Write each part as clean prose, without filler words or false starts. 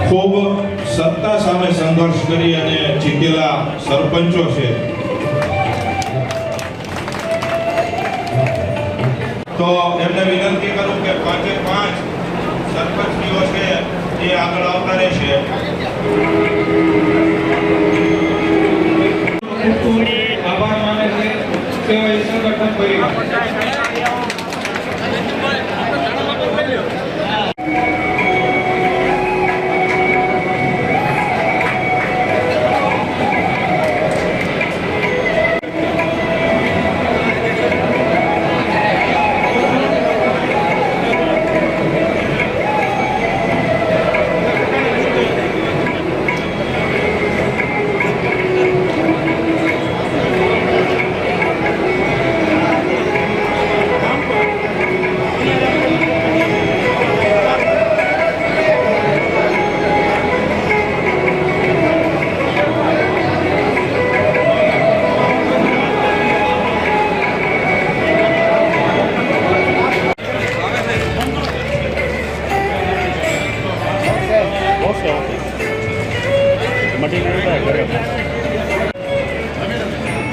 ખૂબ સત્તા સામે સંઘર્ષ કરી અને જીતેલા સરપંચો છે, તો એમને વિનંતી કરું કે 5 સરપંચીઓ છે એ આગળ આવતા રહેશે. આભાર માને છે સેવા સંગઠન પરિવાર.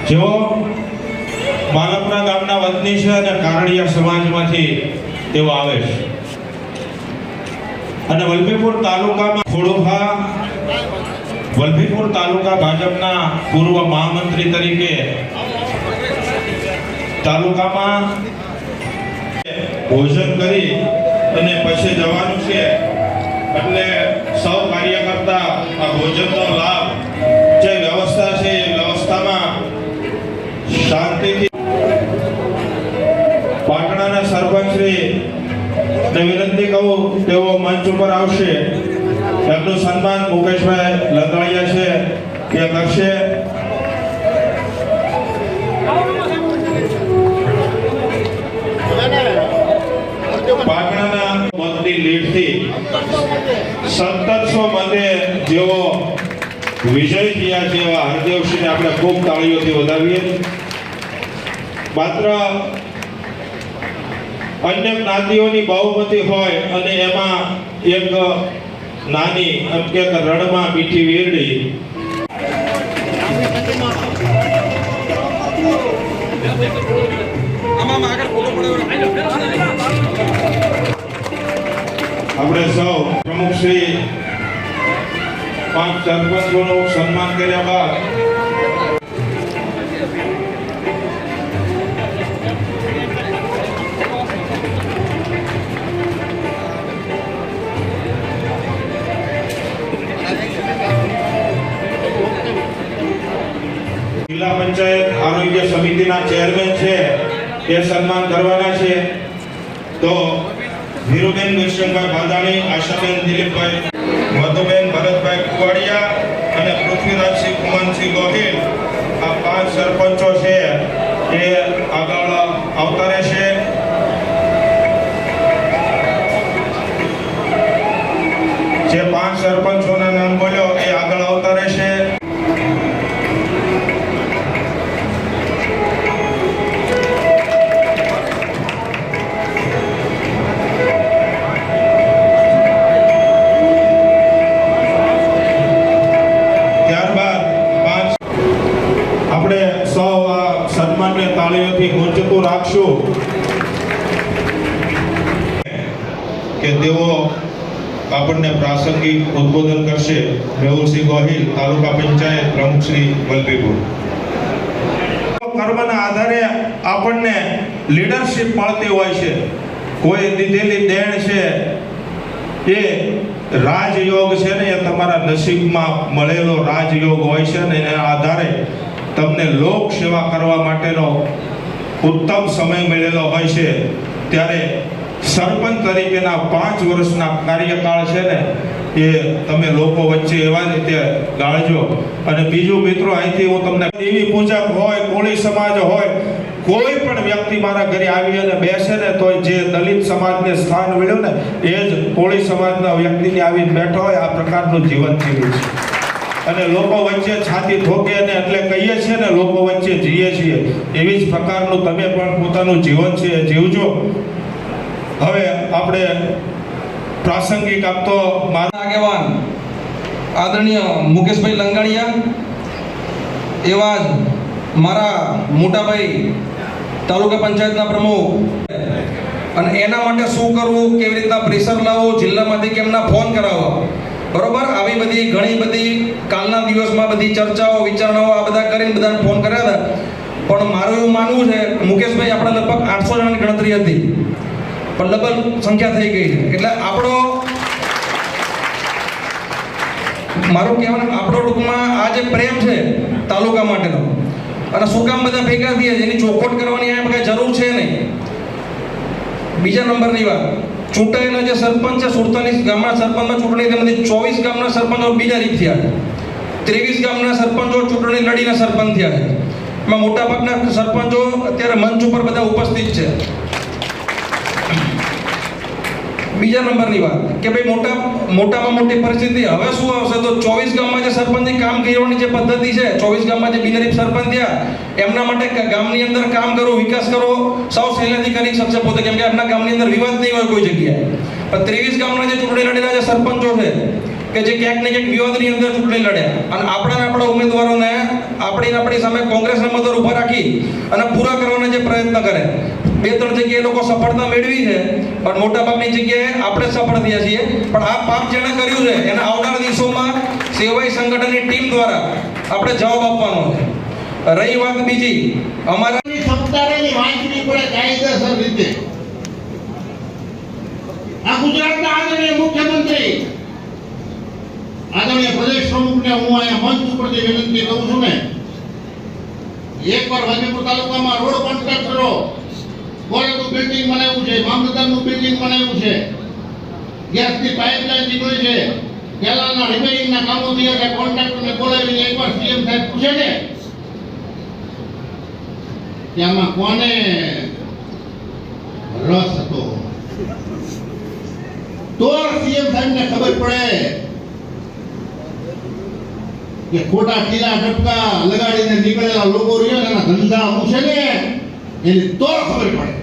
જેઓ માલપરા ગામના વતની છે અને કારડિયા સમાજમાંથી તેઓ આવે છે અને વલભીપુર તાલુકામાં ખોડોફા વલભીપુર તાલુકા ભાજપના પૂર્વ મહામંત્રી તરીકે તાલુકામાં ભોજન કરી અને પછી જવાનું છે, એટલે સૌ કાર્યકર્તા આ ભોજનનો લાભ જે વ્યવસ્થા છે એ વ્યવસ્થામાં શાંતિથી પાટણાના સરપંચ શ્રી ને વિનંતી કહું તેઓ મંચ ઉપર આવશે. એમનું સન્માન મુકેશભાઈ લંગાળિયા છે એ કરશે. પાટણાના મતની લીડથી 1700 મતે જેઓ વિજય થયા છે એવા હરદેવસિંહને આપણે ખૂબ તાળીઓથી વધાવીએ. માત્ર અન્ય જ્ઞાતિઓની બહુમતી હોય અને એમાં એક નાની એમ કે રણમાં મીઠી વીરડી આપણે સૌ પ્રમુખ શ્રી 5 સરપંચોનું સન્માન કર્યા બાદ જિલ્લા પંચાયત આરોગ્ય સમિતિના ચેરમેન છે એ સન્માન કરવાના છે. તો ધીરુબેન વિક્રમભાઈ ભાદાણી, આશાબેન દિલીપભાઈ, મધુબેન ભરતભાઈ કુવાડિયા અને પૃથ્વીરાજસિંહ કુમાનસિંહ ગોહિલ આ 5 સરપંચો છે એ આગળ આવતા રહેશે. જે 5 સરપંચોના નામ બોલ્યો એ આગળ આવતા રહેશે. તાળીઓથી ગુંજતું રાખશું કે તેઓ આપણને પ્રાસંગિક ઉદ્બોધન કરશે. મેહુલસિંહ ગોહિલ, તાલુકા પંચાયત પ્રમુખ શ્રી વલભીપુર. કર્મના આધારે આપણને લીડરશિપ મળતી હોય છે. કોઈ દીધેલી દેણ છે એ રાજયોગ છે ને એ તમારા નસીબમાં મળેલો રાજયોગ હોય છે ને એના આધારે તમને લોક સેવા કરવા માટેનો ઉત્તમ સમય મળેલો હોય છે ત્યારે સરપંચ તરીકેના 5 વર્ષના કાર્યકાળ છે ને એ તમે લોકો વચ્ચે એવા રીતે ગાળજો. અને બીજું મિત્રો, અહીંથી હું તમને દેવી પૂજક હોય, કોળી સમાજ હોય, કોઈ પણ વ્યક્તિ મારા ઘરે આવી અને બેસે ને તો જે દલિત સમાજને સ્થાન મળ્યું ને એ જ કોળી સમાજના વ્યક્તિને આવીને બેઠો હોય આ પ્રકારનું જીવન જીવ્યું છે. અને લોકો વચ્ચે છાતી ઠોકે ને એટલે કહીએ છીએ ને લોકો વચ્ચે જીવીએ છીએ, એવી જ પ્રકારનું તમે પણ પોતાનું જીવન છે એ જીવજો. હવે આપણે પ્રાસંગિક આપતો મારા આગેવાન આદરણીય મુકેશભાઈ લંગાડિયા, એવા જ મારા મોટાભાઈ તાલુકા પંચાયતના પ્રમુખ, અને એના માટે શું કરવું, કેવી રીતના પ્રેશર લાવવું, જિલ્લામાંથી કેમના ફોન કરાવવા, બરોબર, આવી બધી ઘણી બધી કાલના દિવસમાં બધી ચર્ચાઓ વિચારણાઓ આ બધા કરીને બધાને ફોન કર્યા હતા. પણ મારું એવું માનવું છે મુકેશભાઈ, આપણે લગભગ 800 જણાની ગણતરી હતી પણ ડબલ સંખ્યા થઈ ગઈ છે. એટલે મારું કહેવાનું આપણો ટૂંકમાં આ જે પ્રેમ છે તાલુકા માટેનો, અને શું કામ બધા ભેગા થયા છે એની ચોખવટ કરવાની આ કઈ જરૂર છે નહીં. બીજા નંબરની વાત, ચૂંટાયેલા જે સરપંચ છે 47 ગામના સરપંચમાં ચૂંટણી થઈ નથી, 24 ગામના સરપંચો બિનહરીફ થયા છે, 23 ગામના સરપંચો ચૂંટણી લડીને સરપંચ થયા છે. એમાં મોટાભાગના સરપંચો અત્યારે મંચ ઉપર બધા ઉપસ્થિત છે. બીજા નંબરની વાત કે ભાઈ મોટામાં મોટી પરિસ્થિતિ હવે શું આવશે, તો 24 ગામમાં જે સરપંચની કામ કરવાની જે પદ્ધતિ છે, 24 ગામમાં જે બિનહરીફ સરપંચ થયા એમના માટે ગામની અંદર કામ કરો, વિકાસ કરો, સૌ સહેલાઈથી કરી શકશે પોતે, કેમ કે એમના ગામની અંદર વિવાદ નહીં હોય કોઈ જગ્યાએ. પણ 23 ગામના જે ચૂંટણી લડેલા જે સરપંચો છે કે જે ક્યાંક ને ક્યાંક વિવાદની અંદર ચૂંટણી લડ્યા, અને આપણા ઉમેદવારોને આપણી સામે કોંગ્રેસના મતદાર ઉભા રાખી અને પૂરા કરવાના જે પ્રયત્ન કરે, 2-3 જગ્યાએ લોકો સફળતા મેળવી છે પણ મોટાભાગની જગ્યાએ આપણે સફળ થયા છીએ. પણ આ પાપ જેણે કર્યું છે એના આવનારા દિવસોમાં સેવાઈ સંગઠનની ટીમ દ્વારા આપણે જવાબ આપવાનો છે. રહી વાત બીજી, અમારા સત્તાની વાંચવી પડે કાયદેસર રીતે. આ ગુજરાતના આદરણીય મુખ્યમંત્રી, આદરણીય પ્રદેશ પ્રમુખને હું અહીંયા મંચ ઉપરથી વિનંતી કરું છું ને, એકવાર વાજીપુર તાલુકામાં રોડ કોન્ટ્રાક્ટરો કોલેજનું બિલ્ડિંગ બનાવ્યું છે, મામલતદારનું બિલ્ડિંગ બનાવ્યું છે, ગેસની પાઇપલાઇન નીકળી છે, કેનાલના રિપેરિંગના કામો થયા છે, કોન્ટ્રાક્ટરને બોલાવીને એકવાર સીએમ સાહેબ પૂછે ને કે આમાં કોને રસ હતો, તો સીએમ સાહેબને ખબર પડે કે ખોટા ટીલા ઢપકા લગાડીને નીકળેલા લોકો રહ્યો ને એના ધંધા શું છે ને એની તો ખબર પડે.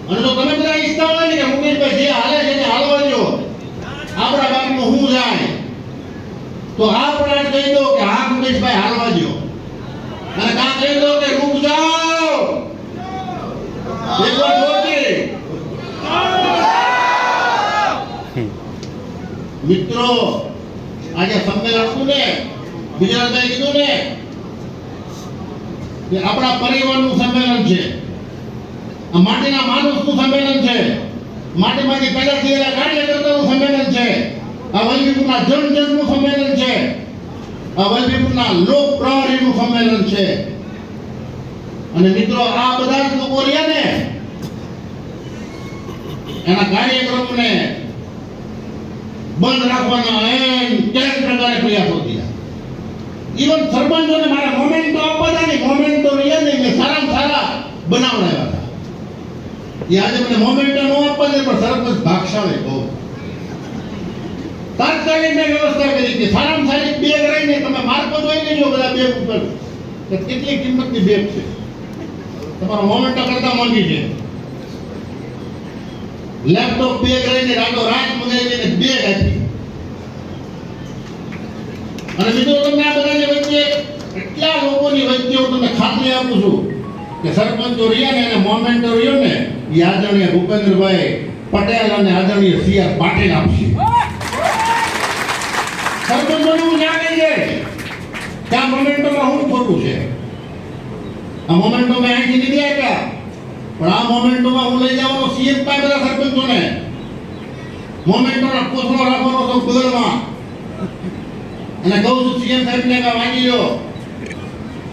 અને તો તમે બધા ઈચ્છતા હોય ને કે મુકેશભાઈ જે હાલે છે તે હાલવા દો, આપણા બાપનું શું જાય, તો આપણે કહી દો કે હા મુકેશભાઈ હાલવા દો, અને કાં કહી દો કે રૂક જાઓ. એકવાર જોરથી મિત્રો, આજે સંમેલન હતું ને, ગુજરાતભાઈ કીધું ને કે આપણા પરિવારનું સંમેલન છે, આ માટીના માણસનું સંમેલન છે, માટીમાંથી પેદા થયેલા કાર્યકર્તાનું સંમેલન છે, આ વલભીપુરના જનજનનું સંમેલન છે, આ વલભીપુરના લોક પ્રહરીનું સંમેલન છે. અને મિત્રો, આ બધા જ લોકો રહ્યા ને એના કાર્યક્રમને બંધ રાખવાના એમ કેમ પ્રકારે પ્રયાસો થયા. ઇવન સરપંચોને મારા મોમેન્ટો આપવા હતા ને, મોમેન્ટો રહ્યા ને મેં સારામાં સારા બનાવડાવ્યા હતા. એ આજે મને મોમેન્ટો ન આપવા દે પણ સરપંચ ભાગશાળી બહુ. તાત્કાલિક મેં વ્યવસ્થા કરી કે સારામાં સારી બેગ રહીને તમે માર્કો જોઈ લેજો બધા બેગ ઉપર કે કેટલી કિંમતની બેગ છે, તમારો મોમેન્ટો કરતા મોંઘી છે. લેપટોપ બેગ રહીને રાતો રાત મંગાવીને બેગ આપી. અને મિત્રો, તમને આ બધાની વચ્ચે એટલા લોકોની વચ્ચે હું તમને ખાતરી આપું છું કે સરપંચો રહ્યા ને અને મોમેન્ટો રહ્યો ને એ આદરણીય ભૂપેન્દ્રભાઈ પટેલ અને આદરણીય CR પાટીલ આપશે. સરપંચોને હું જ્યાં કહી દઈશ ત્યાં મોમેન્ટોમાં હું ખોટું છે. આ મોમેન્ટો મેં અહીંથી નીકળી આપ્યા પણ આ મોમેન્ટોમાં હું લઈ જવાનો સીએમ પાસે બધા સરપંચોને મોમેન્ટોના કોથળો રાખવાનો સૌ બગલમાં. અને કહું છું સીએમ સાહેબને કે વાંચી લો,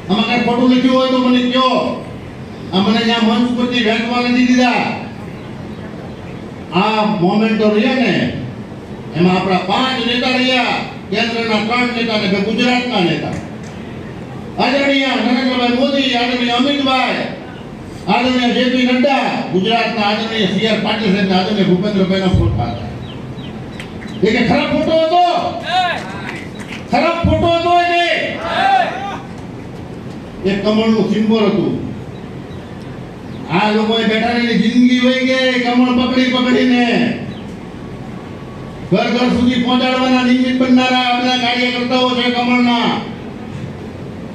આમાં કઈ ખોટું લખ્યું હોય તો મને કહો. આ મને ત્યાં મંચ પરથી વેચવા નથી દીધા. આ મોમેન્ટો રહ્યા ને એમાં આપણા 5 નેતા રહ્યા, કેન્દ્રના 3 નેતા ને 2 ગુજરાતના નેતા. આદરણીય નરેન્દ્રભાઈ મોદી, આદરણીય અમિતભાઈ, આદરણીય જેપી નડ્ડા, ગુજરાતના આદરણીય સીઆર પાટીલ સાહેબ, આદરણીય ભૂપેન્દ્રભાઈનો ફોટો હતા. એ કે ખરાબ ફોટો હતો, ખરાબ ફોટો હતો. એ કમળનું સિમ્બોલ હતું. આ લોકોએ બેઠાની જિંદગી વહી ગઈ કમળ પકડી પકડીને. ઘર ઘર સુધી પહોંચાડવાના નિમિત્ત બનનારા આપણા કાર્યકર્તાઓ છે કમળના.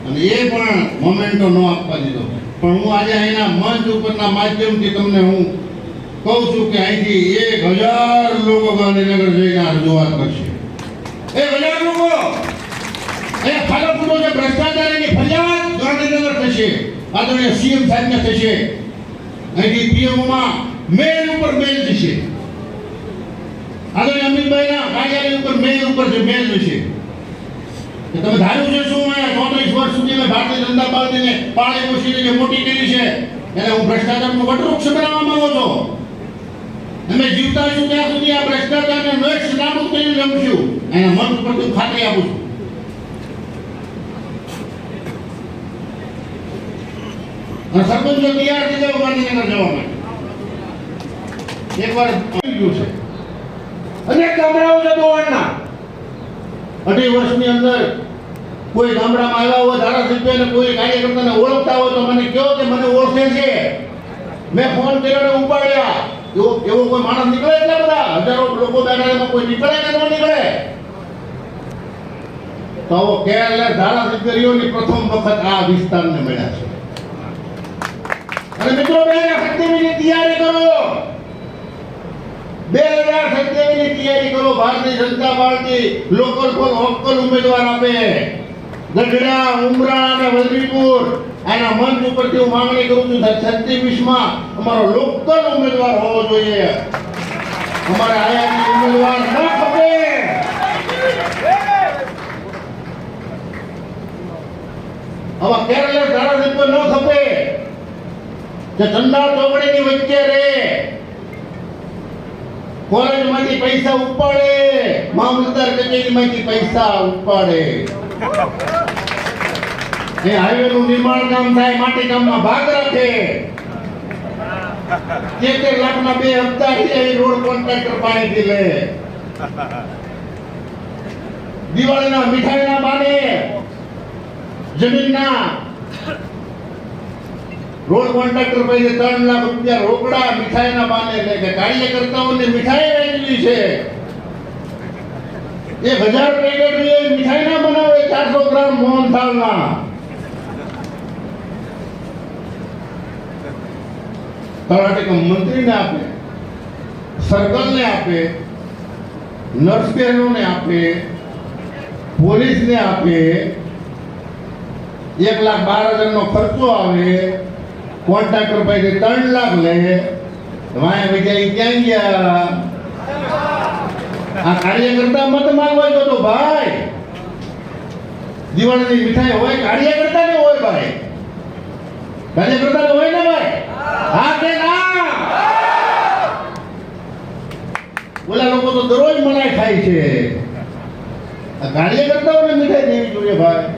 અને એ પણ મોમેન્ટો ન આપવા દીધો. પણ હું આજે અહીંના મંચ ઉપરના માધ્યમથી તમને હું કહું છું કે અહીંથી 1000 લોકો ગાંધીનગર જઈને આ રજૂઆત કરશે. 1000 લોકો એ ફાલતુનો જે ભ્રષ્ટાચારની ફરિયાદ ગાંધીનગર થશે, આદરણીય સીએમ સાહેબને થશે. અહીંથી પીએમઓમાં મેલ ઉપર મેલ થશે. આદરણીય અમિતભાઈના કાર્યાલય ઉપર મેલ ઉપર જે મેલ થશે. તમે ધાર્યું છે શું મેં 34 વર્ષ સુધી મેં ભારતીય જનતા પાર્ટીને પાળી પોષીને જે મોટી કરી છે એને હું ભ્રષ્ટાચારનું વટવૃક્ષ બનાવવા માંગુ છું. અમે જીવતા છું ત્યાં સુધી આ ભ્રષ્ટાચારને નષ્ટ નાબૂદ કરીને રમશું. એના મંચ પરથી હું ખાતરી આપું છું. અને સરપંચો તૈયાર થઈ જાવ ગાંધીનગર જવા માટે. એકવાર આવી ગયું છે અનેક ગામડાઓ છે દોડના. 2.5 વર્ષની અંદર કોઈ ગામડામાં આવ્યા હોય ધારાસભ્ય અને કોઈ કાર્યકર્તાને ઓળખતા હોય તો મને કહો કે મને ઓળખે છે. મેં ફોન કર્યો ને ઉપાડ્યા. એવો કોઈ માણસ નીકળે? એટલા બધા હજારો લોકો બેઠા એમાં કોઈ નીકળે કે ન નીકળે? તો કેરળ ધારાસભ્યોની પ્રથમ વખત આ વિસ્તારને મળ્યા છે. અને મિત્રો 2027 ની તૈયારી કરો. 2027 ની તૈયારી કરો. Bharatiya Janata party local for local ઉમેદવાર આપે. ગઢડા, ઉમરા અને વલભીપુર આના મંચ ઉપરથી હું માંગણી કરું છું 27 માં અમારો લોકલ ઉમેદવાર હોવો જોઈએ. અમારે આયાતી ઉમેદવાર ન ખપે. આવા કેરળ ધારાસભ્ય ન ખપે જે ચંદા ચોકડીની વચ્ચે રહે, કોલેજમાંથી પૈસા ઉપાડે, મામલતદાર કચેરીમાંથી પૈસા ઉપાડે. એ હાઈવેનું નિર્માણ કામ થાય, માટી કામમાં ભાગ રાખે. 13 લાખના 2 હપ્તા છે રોડ કોન્ટ્રાક્ટર પાસેથી લે. દિવાળીના મીઠાઈના બાને જમીનના રોડ કોન્ટ્રાક્ટર પાસે 3 લાખ રૂપિયા રોકડા મીઠાઈના બાને લે. કે કાર્યકર્તાઓને મીઠાઈ વેચવી છે. 1000 પેકેટ મીઠાઈ ના બનાવે, 400 ગ્રામ મોહનથાળના. તલાટી મંત્રીને આપે, સર્કલને આપે, નર્સ બહેનોને આપે, પોલીસને આપે. 1,12,000 નો ખર્ચો આવે. કોન્ટ્રાક્ટર પાસે 3 લાખ લે. વાય વિજય ક્યાં ગયા? આ કાર્યકર્તા મત માંગવા ગયો તો ભાઈ. દિવાળીની મીઠાઈ હોય કાર્યકર્તાને હોય ભાઈ. કાર્યકર્તાને હોય ને ભાઈ? હા કે ના? ઓલા લોકો તો દરરોજ મનાઈ ખાય છે. આ કાર્યકર્તાઓને મીઠાઈ દેવી જોઈએ ભાઈ.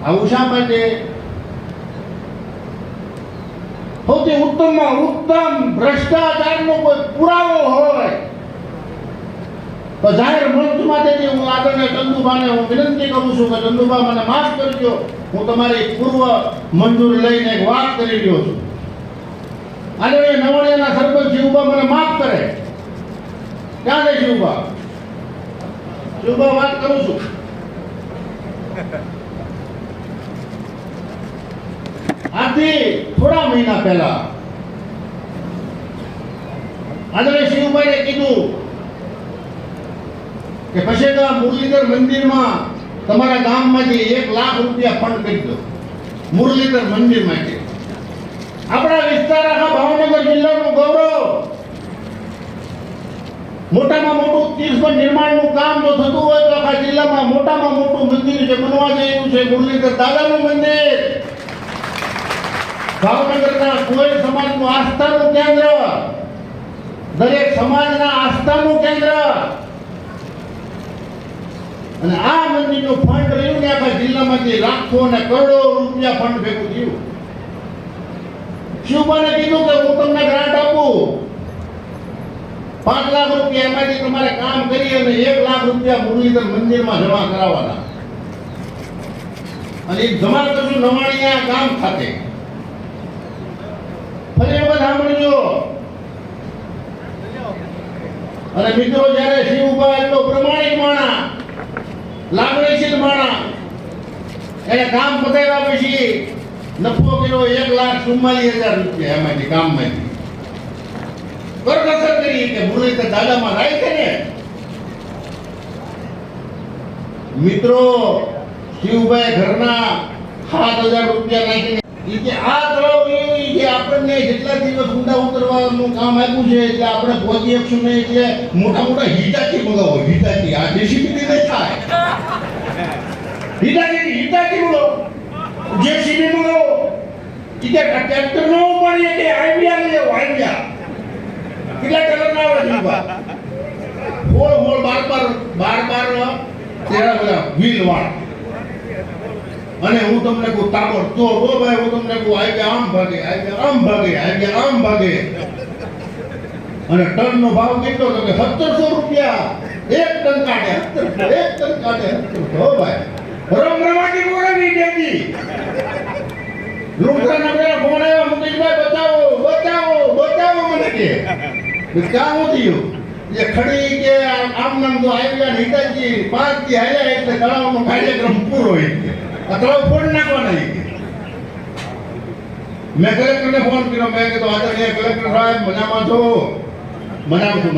આવું શા માટે? સૌથી ઉત્તમમાં ઉત્તમ ભ્રષ્ટાચારનો કોઈ પુરાવો હોય તો જાહેર મંચમાંથી હું આદરણીય ચંદુભાને હું વિનંતી કરું છું કે ચંદુભા મને માફ કરજો. હું તમારી પૂર્વ મંજૂરી લઈને એક વાત કરી રહ્યો છું. આદરણીય નવાણિયાના સરપંચ શિવભા મને માફ કરે. ક્યાં છે શિવભા? શિવભા વાત કરું છું. આથી થોડા મહિના પહેલા આદરણીય શિવભાઈએ કીધું કે પછેડા મુરલીધર મંદિરમાં તમારા ગામમાંથી 1 લાખ રૂપિયા ફંડ કરી દો. મુરલીધર મંદિર માટે. આપણા વિસ્તાર આખા ભાવનગર જિલ્લાનું ગૌરવ. મોટામાં મોટું તીર્થ નિર્માણનું કામ જો થતું હોય તો આખા જિલ્લામાં મોટામાં મોટું મંદિર જે બનવા જઈ રહ્યું છે મુરલીધર દાદાનું મંદિર, ભાવનગરના કોઈ સમાજનું આસ્થાનું કેન્દ્ર, દરેક સમાજના આસ્થાનું કેન્દ્ર, અને આ મંદિરનું ફંડ રહ્યું ને આખા જિલ્લામાંથી લાખો અને કરોડો રૂપિયા ફંડ ભેગું થયું. શિવબાને કીધું કે હું તમને ગ્રાન્ટ આપું 5 લાખ રૂપિયા, એમાંથી તમારે કામ કરી અને 1 લાખ રૂપિયા મુરલીધર મંદિરમાં જમા કરાવવાના, અને એ જમા કરશું નવાણીયા ગામ ખાતે. ફરી વખત સાંભળજો. અને મિત્રો, જ્યારે શિવબા એટલો પ્રમાણિક માણા, લાગણીશીલ માણા, એને કામ પતાવ્યા પછી નફો કર્યો 1,44,000 રૂપિયા એમાંથી કામમાંથી. કરકસર કરી કે મુરલીધર દાદામાં રાય છે ને. મિત્રો, શિવભાઈ ઘરના 7,000 રૂપિયા નાખીને ઈ કે આ તળાવ ઈ કે આપણને જેટલા દિવસ ઊંડા ઉતરવાનું કામ આપ્યું છે એટલે આપણે પહોંચી શકશું નહીં, એટલે મોટા મોટા હિટાચી મંગાવો. હિટાચી આ જેસીબી થી નહીં થાય. Hitachi મંગાવો, JCB મંગાવો. ઈ કે ટ્રેક્ટર નો ઉપાડીએ કે આઈડિયા લેવો. આઈડિયા કેટલા કલર ના આવે છે? હોળ 12 તેરા બધા વ્હીલ વાળા. અને હું તમને કહું તાબડ તો ભાઈ, હું તમને કહું આઈડિયા આમ ભાગે, આઈડિયા આમ ભાગે, આઈડિયા આમ ભાગે. અને ટન નો ભાવ કેટલો તો કે 1700 રૂપિયા. 1 ટન કાઢે 1700, 1 ટન કાઢે 1700. હો ભાઈ, રમરમાટી બોલાવી દેતી. લુંગરાના પેલા ફોન આવ્યા, મુકેશભાઈ બચાવો બચાવો બચાવો. મને કે ક્યાં હું થયું? એ ખડી કે આમ નામ તો આઈડિયા હિતાજી 5 થી હાલ્યા એટલે તળાવનો કાર્યક્રમ પૂરો હોય. તળાવ ફોડ નાખવાના. મેં કલેક્ટરને ફોન કર્યો. મેં કીધું આદરણીય કલેક્ટર સાહેબ, મજામાં છો? મજામાં છું.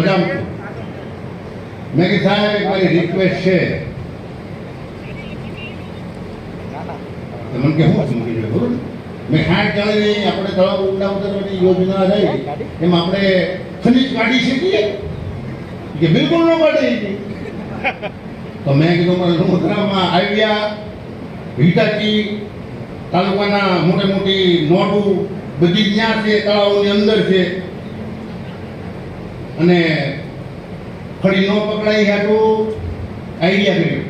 મેં કીધું સાહેબ એક મારી રિક્વેસ્ટ છે. મને કે હું સમજી ગયો. બરોબર, મેં 60 ચાલીની આપણે તળાવ ઊંડા ઉતરવાની યોજના રહી, એમાં આપણે ખનીજ કાઢી શકીએ કે બિલકુલ ન કાઢી. તો મેં કીધું મારે લુંગરામાં આવ્યા, હિટાચી તાલુકાના મોટી નોટું બધી ત્યાં છે, તળાવની અંદર છે. અને ફરી નો પકડાઈ હાટું આઈડિયા કર્યો.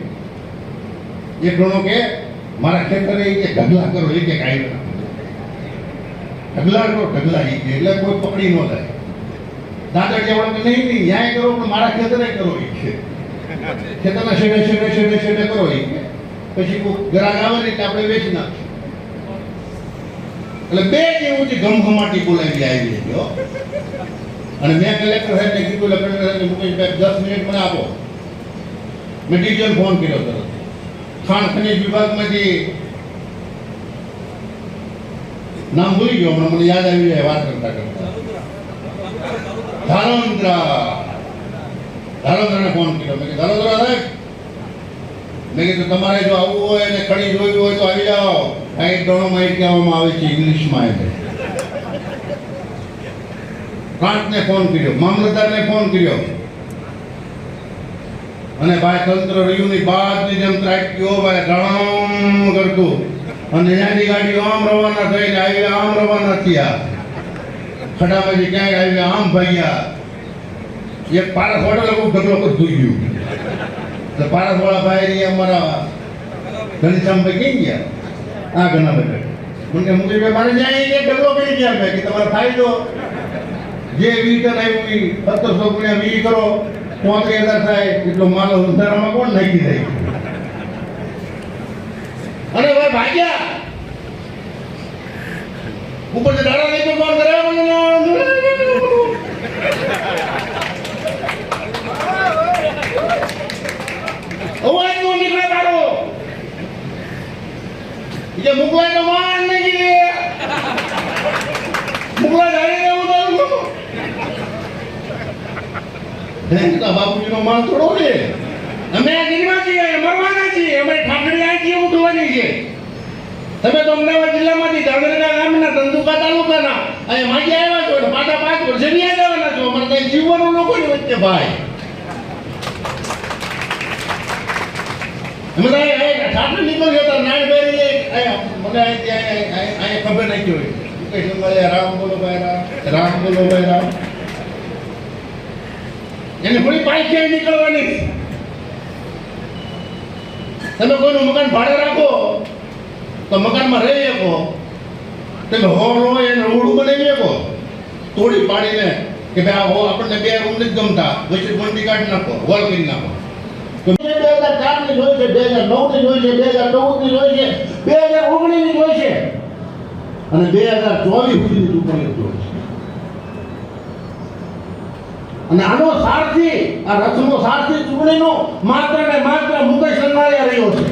એક જણો કે મારા ખેતરે કે ઢગલા કરો, એક આઈડિયા ઢગલા કરો, ઢગલા એટલે કોઈ પકડી ન થાય. દાદા કહેવાનું કે નહીં ન્યાય કરો, પણ મારા ખેતરે કરો. એ છે ખેતરના શેડે કરો. એ પછી કોઈ ગ્રાહક આવે ને એટલે આપણે વેચી નાખીએ. એટલે બે જેવું છે ગમગમાટી બોલાવી આવી ગયો. અને મેં કલેક્ટર સાહેબને કીધું, કલેક્ટર સાહેબને મુકેશભાઈ 10 મિનિટ મને આપો. મેં ડીજલ ફોન કર્યો તરત. ખાણ ખનીજ વિભાગમાંથી નામ ભૂલી ગયો, હમણાં મને યાદ આવી જાય વાત કરતા. ધારોદરાને ફોન કર્યો. મેં કીધું ધારોદરા સાહેબ, મેં કીધું તમારે જો આવવું હોય અને ખડી જોવી હોય તો આવી જાઓ. સાઈડ ડોનોમાઇટ કહેવામાં આવે છે ઇંગ્લિશમાં. એટલે પ્રાંતને ફોન કર્યો, મામલતદારને ફોન કર્યો. અને ભાઈ તંત્ર રહ્યુંની બાદની જેમ ત્રાટક્યો ભાઈ ધડામ કરતું. અને ત્યાંની ગાડીઓ આમ રવાના થઈને હાઈવે આમ રવાના થયા. ખડામાંથી ક્યાંય હાઈવે આમ ભાગ્યા. એક પારસવાળા લોકો ઢગલો કરી ધોઈ ગયું. એટલે પારસવાળા ભાઈ અમારા ઘનશ્યામભાઈ કઈ ગયા? આ ઘણા બધા મને કે મુકેશભાઈ મારે ત્યાં એક ઢગલો કરી ગયા. ભાઈ કે તમારો ફાયદો જે વીટન આવ્યું એ 1700 ગુણ્યા 20 કરો, 35,000 થાય. એટલો માલ ઉધારામાં કોણ નાખી જાય? અને ભાઈ ભાગ્યા ઉપર દાડા લઈ તો કોણ કરે? અવાજ નો નીકળે તારો. જે મુકવાય તો માન નહીં કે મુકવા જાય એવું તારું બાપુજીનો માલ થોડો છે. અમે આ ગીરમાં છીએ, મરવાના છીએ. અમે ઠાકડી આંખી ઉઠવાની છે. તમે તો અમદાવાદ જિલ્લામાંથી ધાંગધ્રા ગામના ધંધુકા તાલુકાના અહીં માજી આવ્યા છો, પાછા 5 વર્ષ જઈ જવાના છો. અમારે ત્યાં જીવવાનું લોકોની વચ્ચે ભાઈ. બધા સાથે નીકળી જતા નાણ બેરી મને અહીંયા ખબર નહીં હોય કઈ મળે રામ બોલો ભાઈ રામ બોલો ભાઈ રામ એને થોડી પાઈ ક્યાંય નીકળવાની. તમે કોઈનું મકાન ભાડે રાખો તો મકાનમાં રહી શકો, તમે હોલ હોય એને રૂડું બનાવી શકો તોડી પાડીને કે ભાઈ આ આપણને 2 રૂમ નથી ગમતા વચ્ચે ગોંડી કાઢી નાખો હોલ કરી નાખો. 2004 ની જોઈ છે, 2009 ની જોઈ છે, 2014 ની જોઈ છે, 2019 ની જોઈ છે અને 2024 સુધીની ચૂંટણી જોઈ છે. અને આનો સારથી આ રથનો સારથી ચૂંટણીનો માત્ર ને માત્ર મુકેશ અંગારિયા રહ્યો છે.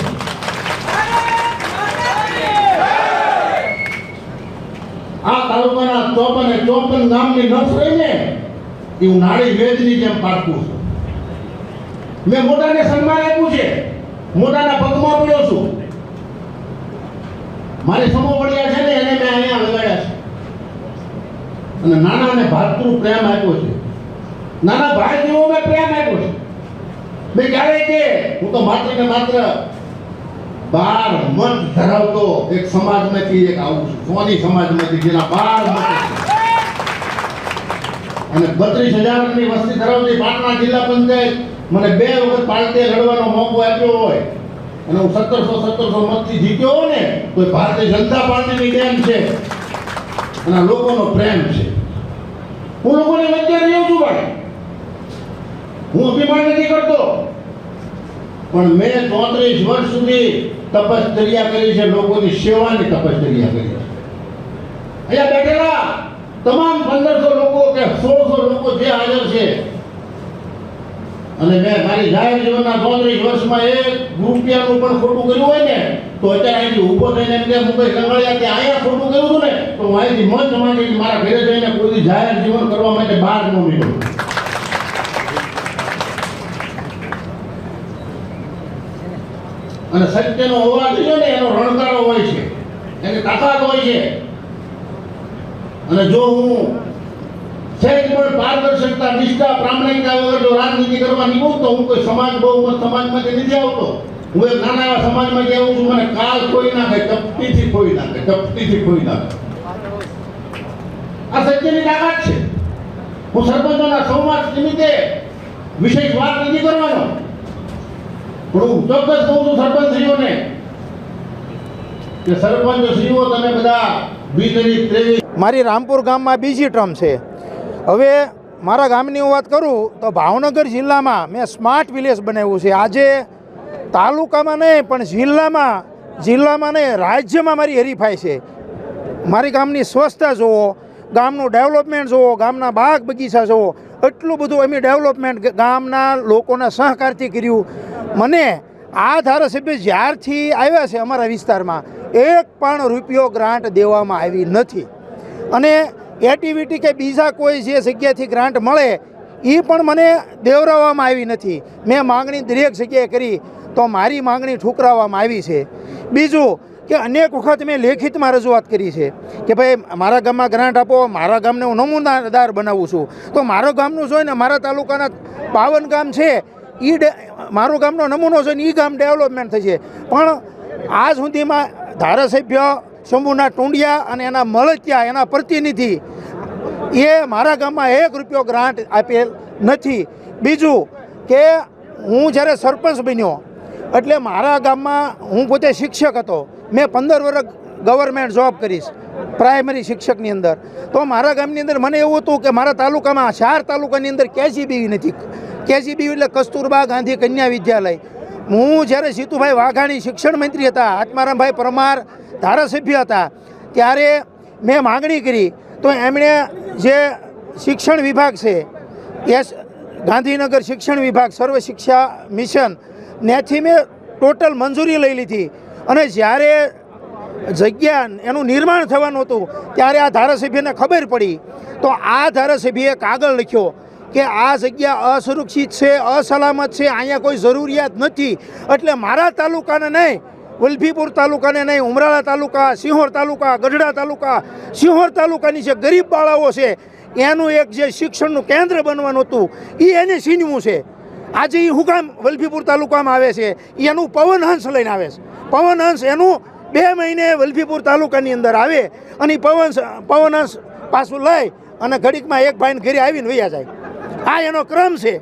આ તાલુકાના 54 ગામની નસ રહીને એ હું નાળી વેદની જેમ પાડતું છું. મેં મોટાને સન્માન આપ્યું છે, મોટાના પગમાં પડ્યો છું. મારી સમો પડ્યા છે ને એને મેં અહીંયા લગાડ્યા છે અને નાનાને ભાતૃ પ્રેમ આપ્યો છે. નાના ભાઈ જેવો મેં પ્રેમ આપ્યો છે. મેં ક્યારે કે હું તો માત્ર ને માત્ર 12 મત ધરાવતો એક સમાજમાંથી એક આવું છું, સોની સમાજમાંથી જેના 12 મત અને 32,000 ની વસ્તી ધરાવતી પાટણા જિલ્લા પંચાયત મને 2 વખત પાર્ટીએ લડવાનો મોકો આપ્યો હોય અને હું 1700 મતથી જીત્યો હોય ને તો ભારતીય જનતા પાર્ટીની દેન છે અને આ લોકોનો પ્રેમ છે. હું લોકોની વચ્ચે રહ્યો છું ભાઈ, હું અભિમાન નથી કરતો, પણ મેં 34 વર્ષ સુધી તપશ્ચર્યા કરી છે, લોકોની સેવાની તપશ્ચર્યા કરી છે. અહીંયા બેઠેલા તમામ 1500 લોકો કે 1600 લોકો જે હાજર છે અને મેં મારી જાહેર જીવનના 34 વર્ષમાં 1 રૂપિયાનું પણ ખોટું કર્યું હોય ને તો અત્યારે અહીંથી ઊભો થઈને એમ કે મુકેશ અંગારિયા કે અહીંયા ખોટું કર્યું હતું ને તો હું અહીંથી મંચ માંગી મારા ઘરે જઈને કોઈ જાહેર જીવન કરવા માટે બહાર ન નીકળું. અને સત્યનો અવાજ છે ને એનો રણકારો હોય છે, એની તાકાત હોય છે. અને જો હું સહેજ પણ પારદર્શકતા, નિષ્ઠા, પ્રામાણિકતા વગર જો રાજનીતિ કરવા નીકળું તો હું કોઈ સમાજ બહુમત સમાજમાંથી નથી આવતો. હું એક નાના એવા સમાજમાંથી આવું છું. મને કાલ ખોઈ નાખે, ચપટીથી ખોઈ નાખે, ચપટીથી ખોઈ નાખે. આ સત્યની તાકાત છે. હું સરપંચોના સંવાદ નિમિત્તે વિશેષ વાત નથી કરવાનો, પણ હું ચોક્કસ કહું છું સરપંચશ્રીઓને કે સરપંચશ્રીઓ તમે બધા 2023 મારી રામપુર ગામમાં બીજી ટર્મ છે. હવે મારા ગામની હું વાત કરું તો ભાવનગર જિલ્લામાં મેં સ્માર્ટ વિલેજ બનાવ્યું છે. આજે તાલુકામાં નહીં પણ જિલ્લામાં નહીં રાજ્યમાં મારી હરીફાઈ છે. મારી ગામની સ્વચ્છતા જુઓ, ગામનું ડેવલપમેન્ટ જુઓ, ગામના બાગ બગીચા જુઓ, એટલું બધું અમે ડેવલપમેન્ટ ગામના લોકોના સહકારથી કર્યું. મને આ ધારાસભ્ય જ્યારથી આવ્યા છે અમારા વિસ્તારમાં 1 પણ રૂપિયો ગ્રાન્ટ દેવામાં આવી નથી. અને એક્ટિવિટી કે બીજા કોઈ જે જગ્યાથી ગ્રાન્ટ મળે એ પણ મને દેવરાવવામાં આવી નથી. મેં માગણી દરેક જગ્યાએ કરી તો મારી માગણી ઠુકરાવવામાં આવી છે. બીજું કે અનેક વખત મેં લેખિતમાં રજૂઆત કરી છે કે ભાઈ મારા ગામમાં ગ્રાન્ટ આપો, મારા ગામને હું નમૂનાદાર બનાવું છું. તો મારા ગામનું જોઈને મારા તાલુકાના 52 ગામ છે એ મારું ગામનો નમૂનો જોઈને એ ગામ ડેવલપમેન્ટ થશે. પણ આજ સુધીમાં ધારાસભ્ય શંભુનાથ ટુંડિયા અને એના મળતિયા, એના પ્રતિનિધિ એ મારા ગામમાં 1 રૂપિયો ગ્રાન્ટ આપેલ નથી. બીજું કે હું જ્યારે સરપંચ બન્યો એટલે મારા ગામમાં હું પોતે શિક્ષક હતો. મેં 15 વર્ષ ગવર્મેન્ટ જોબ કરીશ પ્રાઇમરી શિક્ષકની અંદર. તો મારા ગામની અંદર મને એવું હતું કે મારા તાલુકામાં 4 તાલુકાની અંદર કેજીબી નથી. કેજીબી એટલે કસ્તુરબા ગાંધી કન્યા વિદ્યાલય. હું જ્યારે જીતુભાઈ વાઘાણી શિક્ષણ મંત્રી હતા, આત્મારામભાઈ પરમાર ધારાસભ્ય હતા, ત્યારે મેં માગણી કરી તો એમણે જે શિક્ષણ વિભાગ છે ગાંધીનગર શિક્ષણ વિભાગ સર્વ શિક્ષા મિશન ત્યાંથી મેં ટોટલ મંજૂરી લઈ લીધી. અને જ્યારે જગ્યા એનું નિર્માણ થવાનું હતું ત્યારે આ ધારાસભ્યને ખબર પડી તો આ ધારાસભ્યએ કાગળ લખ્યો કે આ જગ્યા અસુરક્ષિત છે, અસલામત છે, અહીંયા કોઈ જરૂરિયાત નથી. એટલે મારા તાલુકાને નહીં, વલભીપુર તાલુકાને નહીં, ઉમરાળા તાલુકા, સિંહોર તાલુકા, ગઢડા તાલુકા, સિંહોર તાલુકાની જે ગરીબ બાળાઓ છે એનું એક જે શિક્ષણનું કેન્દ્ર બનવાનું હતું એ એને છીનવું છે. આજે એ હું કામ વલભીપુર તાલુકામાં આવે છે એનું પવનહંસ લઈને આવે છે. પવનહંસ એનું 2 મહિને વલભીપુર તાલુકાની અંદર આવે અને પવનહંસ પાછું લઈ અને ઘડીકમાં એક ભાઈને ઘરે આવીને વયા જાય. આ એનો ક્રમ છે.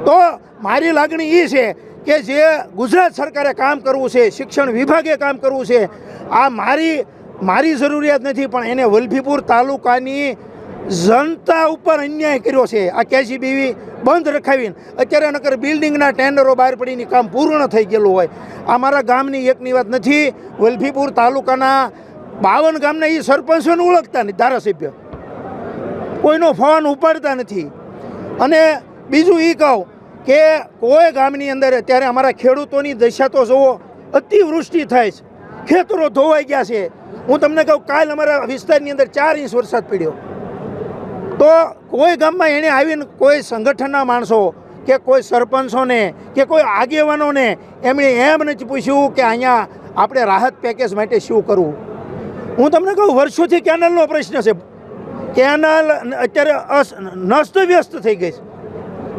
તો મારી લાગણી એ છે કે જે ગુજરાત સરકારે કામ કરવું છે, શિક્ષણ વિભાગે કામ કરવું છે, આ મારી જરૂરિયાત નથી, પણ એને વલભીપુર તાલુકાની જનતા ઉપર અન્યાય કર્યો છે. આ કેજીબીવી બંધ રખાવીને અત્યારે નકર બિલ્ડિંગના ટેન્ડરો બહાર પડીને કામ પૂર્ણ થઈ ગયેલું હોય. આ મારા ગામની એકની વાત નથી. વલભીપુર તાલુકાના 52 ગામના એ સરપંચોને ઓળખતા નથી, ધારાસભ્ય કોઈનો ફોન ઉપાડતા નથી. અને બીજું એ કહું કે કોઈ ગામની અંદર અત્યારે અમારા ખેડૂતોની દશા તો જુઓ, અતિવૃષ્ટિ થાય છે, ખેતરો ધોવાઈ ગયા છે. હું તમને કહું, કાલ અમારા વિસ્તારની અંદર 4 ઇંચ વરસાદ પડ્યો. તો કોઈ ગામમાં એણે આવીને કોઈ સંગઠનના માણસો કે કોઈ સરપંચોને કે કોઈ આગેવાનોને એમણે એમ નથી પૂછ્યું કે અહીંયા આપણે રાહત પેકેજ માટે શું કરવું. હું તમને કહું, વર્ષોથી કેનાલનો પ્રશ્ન છે. કેનાલ અત્યારે નસ્તવ્યસ્ત થઈ ગઈ છે.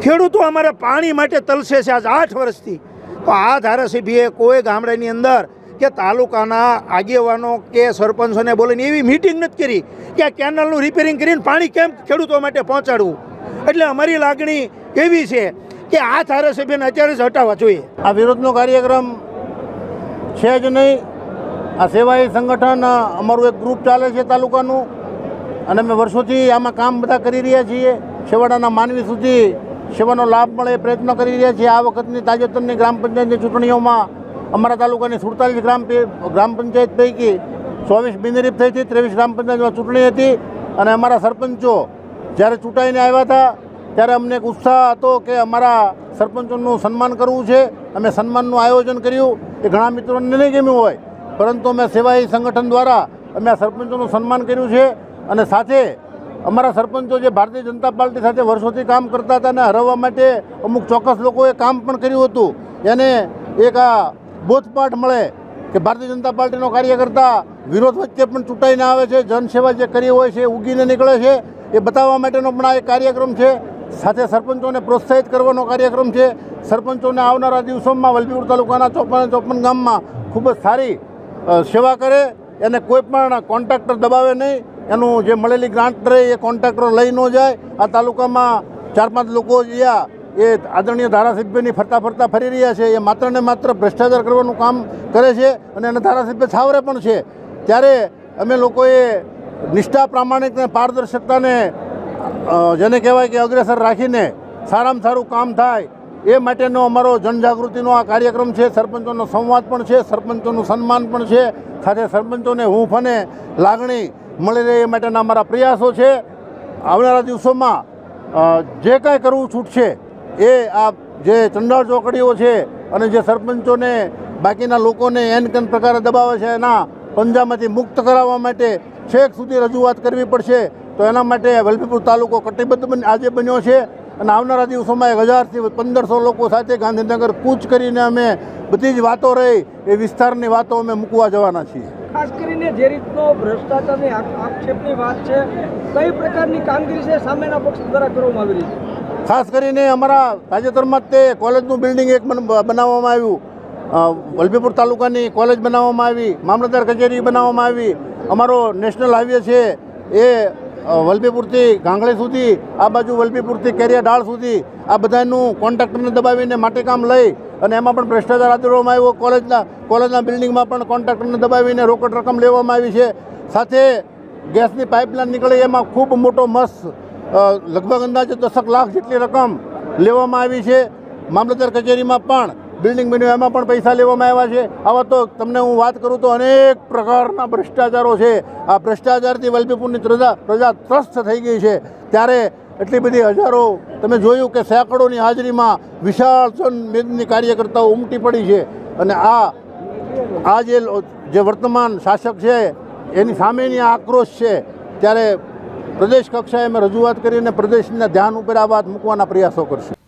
ખેડૂતો અમારા પાણી માટે તલસે છે આજ 8 વર્ષથી. તો આ ધારાસભ્યએ કોઈ ગામડાની અંદર કે તાલુકાના આગેવાનો કે સરપંચોને બોલીને એવી મિટિંગ નથી કરી કે આ કેનાલનું રિપેરિંગ કરીને પાણી કેમ ખેડૂતો માટે પહોંચાડવું. એટલે અમારી લાગણી એવી છે કે આ ધારાસભ્યને અત્યારે જ હટાવવા જોઈએ. આ વિરોધનો કાર્યક્રમ છે જ નહીં. આ સેવાય સંગઠન અમારું એક ગ્રુપ ચાલે છે તાલુકાનું, અને અમે વર્ષોથી આમાં કામ બધા કરી રહ્યા છીએ. છેવાડાના માનવી સુધી સેવાનો લાભ મળે એ પ્રયત્ન કરી રહ્યા છીએ. આ વખતની તાજેતરની ગ્રામ પંચાયતની ચૂંટણીઓમાં અમારા તાલુકાની 47 ગ્રામ પંચાયત પૈકી 24 બિનહરીફ થઈ હતી, 23 ગ્રામ પંચાયતમાં ચૂંટણી હતી. અને અમારા સરપંચો જ્યારે ચૂંટાઈને આવ્યા હતા ત્યારે અમને એક ઉત્સાહ હતો કે અમારા સરપંચોનું સન્માન કરવું છે. અમે સન્માનનું આયોજન કર્યું. એ ઘણા મિત્રોને નહીં ગમ્યું હોય, પરંતુ અમે સેવાય સંગઠન દ્વારા અમે આ સરપંચોનું સન્માન કર્યું છે. અને સાથે અમારા સરપંચો જે ભારતીય જનતા પાર્ટી સાથે વર્ષોથી કામ કરતા હતા અને હરાવવા માટે અમુક ચોક્કસ લોકોએ કામ પણ કર્યું હતું, એને એક આ બોધપાઠ મળે કે ભારતીય જનતા પાર્ટીનો કાર્યકર્તા વિરોધ વચ્ચે પણ ચૂંટાઈને આવે છે, જનસેવા જે કરી હોય છે ઉગીને નીકળે છે, એ બતાવવા માટેનો પણ આ એક કાર્યક્રમ છે. સાથે સરપંચોને પ્રોત્સાહિત કરવાનો કાર્યક્રમ છે. સરપંચોને આવનારા દિવસોમાં વલભીપુર તાલુકાના 54 ગામમાં ખૂબ જ સારી સેવા કરે, એને કોઈ પણ કોન્ટ્રાક્ટર દબાવે નહીં. એનું જે મળેલી ગ્રાન્ટ રહે એ કોન્ટ્રાક્ટર લઈ ન જાય. આ તાલુકામાં 4-5 લોકો જ્યાં એ આદરણીય ધારાસભ્યની ફરતા ફરી રહ્યા છે, એ માત્ર ને માત્ર ભ્રષ્ટાચાર કરવાનું કામ કરે છે અને એના ધારાસભ્ય છાવરે પણ છે. ત્યારે અમે લોકોએ નિષ્ઠા, પ્રામાણિકને, પારદર્શકતાને જેને કહેવાય કે અગ્રેસર રાખીને સારામાં સારું કામ થાય એ માટેનો અમારો જનજાગૃતિનો આ કાર્યક્રમ છે. સરપંચોનો સંવાદ પણ છે, સરપંચોનું સન્માન પણ છે. સાથે સરપંચોને હૂંફ અને લાગણી મળી રહે એ માટેના અમારા પ્રયાસો છે. આવનારા દિવસોમાં જે કાંઈ કરવું છૂટશે એ આ જે ચંડાળ ચોકડીઓ છે અને જે સરપંચોને બાકીના લોકોને એન કેન પ્રકારે દબાવે છે એના પંજામાંથી મુક્ત કરાવવા માટે છેક સુધી રજૂઆત કરવી પડશે. તો એના માટે વલભીપુર તાલુકો કટિબદ્ધ આજે બન્યો છે. અને આવનારા દિવસોમાં 1000થી 1500 લોકો સાથે ગાંધીનગર કૂચ કરીને અમે બધી જ વાતો રહી એ વિસ્તારની વાતો અમે મૂકવા જવાના છીએ. ખાસ કરીને જે રીતનો ભ્રષ્ટાચારની આક્ષેપની વાત છે, કઈ પ્રકારની કામગીરી છે સામેના પક્ષ દ્વારા કરવામાં આવી રહી છે? ખાસ કરીને અમારા તાજેતરમાં જ તે કોલેજનું બિલ્ડિંગ એક બનાવવામાં આવ્યું, વલભીપુર તાલુકાની કોલેજ બનાવવામાં આવી, મામલતદાર કચેરી બનાવવામાં આવી. અમારો નેશનલ હાઈવે છે એ વલભીપુરથી ગાંગળી સુધી, આ બાજુ વલભીપુરથી કેરિયા ઢાળ સુધી આ બધાનું કોન્ટ્રાક્ટરને દબાવીને માટીકામ લઈ અને એમાં પણ ભ્રષ્ટાચાર આદરવામાં આવ્યો. કોલેજના બિલ્ડિંગમાં પણ કોન્ટ્રાક્ટરને દબાવીને રોકડ રકમ લેવામાં આવી છે. સાથે ગેસની પાઇપલાઇન નીકળી એમાં ખૂબ મોટો મસ્ત લગભગ અંદાજે 10 લાખ જેટલી રકમ લેવામાં આવી છે. મામલતદાર કચેરીમાં પણ બિલ્ડિંગ બન્યું એમાં પણ પૈસા લેવામાં આવ્યા છે. આવા તો તમને હું વાત કરું તો અનેક પ્રકારના ભ્રષ્ટાચારો છે. આ ભ્રષ્ટાચારથી વલભીપુરની પ્રજા ત્રસ્ત થઈ ગઈ છે. ત્યારે એટલી બધી હજારો તમે જોયું કે સેંકડોની હાજરીમાં વિશાળ જનમેદની કાર્યકર્તાઓ ઉમટી પડી છે. અને આ જે વર્તમાન શાસક છે એની સામેની આક્રોશ છે. ત્યારે પ્રદેશ કક્ષાએ અમે રજૂઆત કરીને પ્રદેશના ધ્યાન ઉપર આ વાત મૂકવાના પ્રયાસો કરશું.